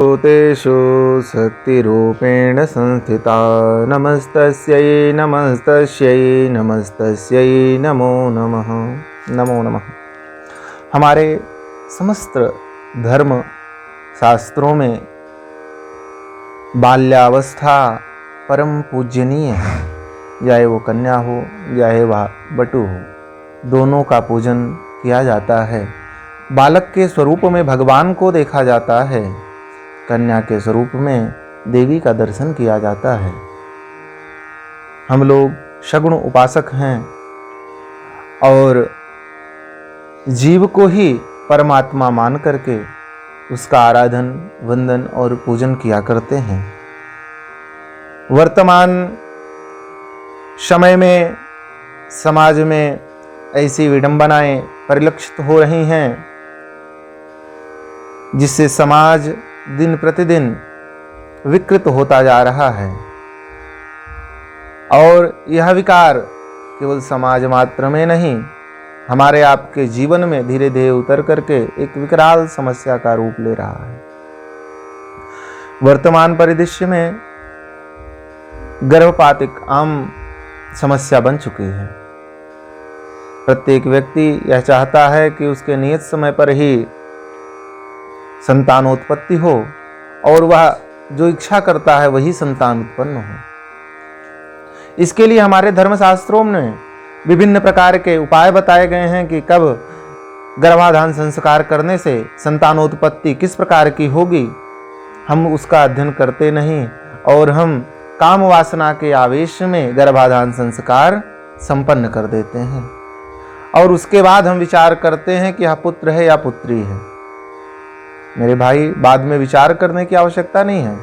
भूतेषु शक्तिरूपेण संस्थिता नमस्तस्यै नमस्तस्यै नमस्तस्यै नमो नमः नमो नमः। हमारे समस्त धर्म शास्त्रों में बाल्यावस्था परम पूजनीय है। चाहे वो कन्या हो चाहे वह बटु हो, दोनों का पूजन किया जाता है। बालक के स्वरूप में भगवान को देखा जाता है, कन्या के स्वरूप में देवी का दर्शन किया जाता है। हम लोग सगुण उपासक हैं और जीव को ही परमात्मा मान करके उसका आराधन वंदन और पूजन किया करते हैं। वर्तमान समय में समाज में ऐसी विडंबनाएं परिलक्षित हो रही हैं जिससे समाज दिन प्रतिदिन विकृत होता जा रहा है और यह विकार केवल समाज मात्र में नहीं, हमारे आपके जीवन में धीरे धीरे उतर करके एक विकराल समस्या का रूप ले रहा है। वर्तमान परिदृश्य में गर्भपात एक आम समस्या बन चुकी है। प्रत्येक व्यक्ति यह चाहता है कि उसके नियत समय पर ही संतानोत्पत्ति हो और वह जो इच्छा करता है वही संतान उत्पन्न हो। इसके लिए हमारे धर्मशास्त्रों में विभिन्न प्रकार के उपाय बताए गए हैं कि कब गर्भाधान संस्कार करने से संतानोत्पत्ति किस प्रकार की होगी। हम उसका अध्ययन करते नहीं और हम काम वासना के आवेश में गर्भाधान संस्कार संपन्न कर देते हैं और उसके बाद हम विचार करते हैं कि यह पुत्र है या पुत्री है। मेरे भाई, बाद में विचार करने की आवश्यकता नहीं है,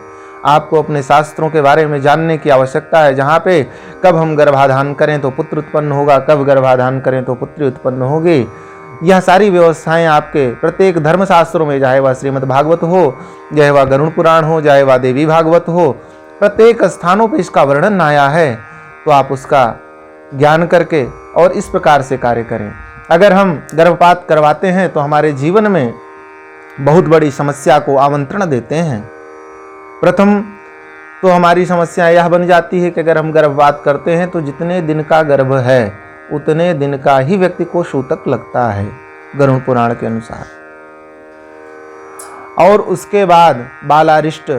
आपको अपने शास्त्रों के बारे में जानने की आवश्यकता है, जहाँ पे कब हम गर्भाधान करें तो पुत्र उत्पन्न होगा, कब गर्भाधान करें तो पुत्री उत्पन्न होगी। यह सारी व्यवस्थाएं आपके प्रत्येक धर्मशास्त्रों में, चाहे वह श्रीमद् भागवत हो, चाहे वह गरुड़ पुराण हो, चाहे वह देवी भागवत हो, प्रत्येक स्थानों पर इसका वर्णन आया है। तो आप उसका ज्ञान करके और इस प्रकार से कार्य करें। अगर हम गर्भपात करवाते हैं तो हमारे जीवन में बहुत बड़ी समस्या को आमंत्रण देते हैं। प्रथम तो हमारी समस्या यह बन जाती है कि अगर हम गर्भपात करते हैं तो जितने दिन का गर्भ है उतने दिन का ही व्यक्ति को सूतक लगता है गरुड़ पुराण के अनुसार, और उसके बाद बालारिष्ट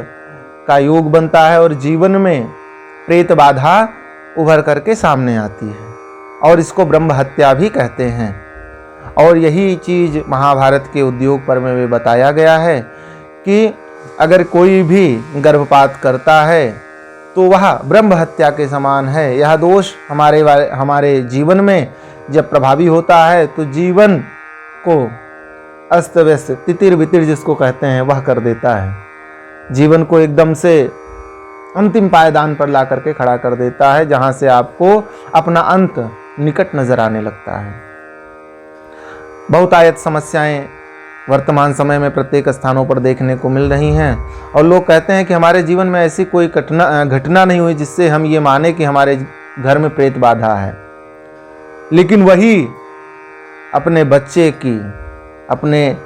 का योग बनता है और जीवन में प्रेत बाधा उभर करके सामने आती है और इसको ब्रह्म हत्या भी कहते हैं। और यही चीज महाभारत के उद्योग पर्व में बताया गया है कि अगर कोई भी गर्भपात करता है तो वह ब्रह्म हत्या के समान है। यह दोष हमारे जीवन में जब प्रभावी होता है तो जीवन को अस्त व्यस्त तितिर बितिर जिसको कहते हैं वह कर देता है। जीवन को एकदम से अंतिम पायदान पर ला करके खड़ा कर देता है, जहां से आपको अपना अंत निकट नजर आने लगता है। बहुतायत समस्याएं वर्तमान समय में प्रत्येक स्थानों पर देखने को मिल रही हैं और लोग कहते हैं कि हमारे जीवन में ऐसी कोई घटना नहीं हुई जिससे हम ये माने कि हमारे घर में प्रेत बाधा है, लेकिन वही अपने बच्चे की, अपने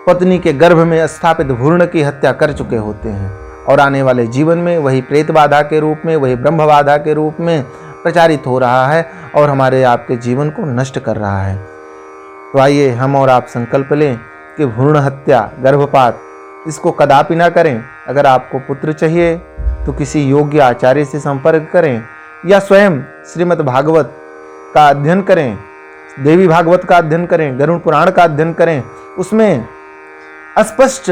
पत्नी के गर्भ में स्थापित भ्रूण की हत्या कर चुके होते हैं और आने वाले जीवन में वही प्रेत बाधा के रूप में, वही ब्रह्म बाधा के रूप में प्रचारित हो रहा है और हमारे आपके जीवन को नष्ट कर रहा है। तो आइए हम और आप संकल्प लें कि भ्रूण हत्या, गर्भपात इसको कदापि ना करें। अगर आपको पुत्र चाहिए तो किसी योग्य आचार्य से संपर्क करें या स्वयं श्रीमद् भागवत का अध्ययन करें, देवी भागवत का अध्ययन करें, गरुड़ पुराण का अध्ययन करें। उसमें स्पष्ट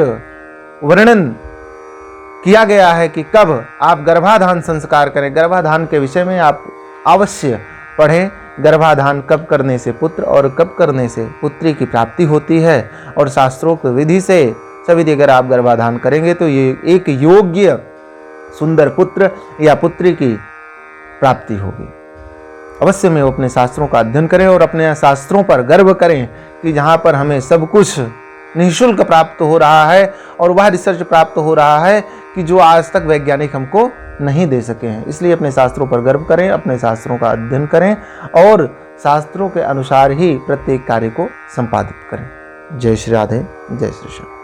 वर्णन किया गया है कि कब आप गर्भाधान संस्कार करें। गर्भाधान के विषय में आप अवश्य पढ़ें। गर्भाधान कब करने से पुत्र और कब करने से पुत्री की प्राप्ति होती है और शास्त्रोक्त विधि से सविधि अगर आप गर्भाधान करेंगे तो ये एक योग्य सुंदर पुत्र या पुत्री की प्राप्ति होगी। अवश्य में वो अपने शास्त्रों का अध्ययन करें और अपने शास्त्रों पर गर्व करें कि जहाँ पर हमें सब कुछ निःशुल्क प्राप्त हो रहा है और वह रिसर्च प्राप्त हो रहा है कि जो आज तक वैज्ञानिक हमको नहीं दे सके हैं। इसलिए अपने शास्त्रों पर गर्व करें, अपने शास्त्रों का अध्ययन करें और शास्त्रों के अनुसार ही प्रत्येक कार्य को संपादित करें। जय श्री राधे, जय श्री श्याम।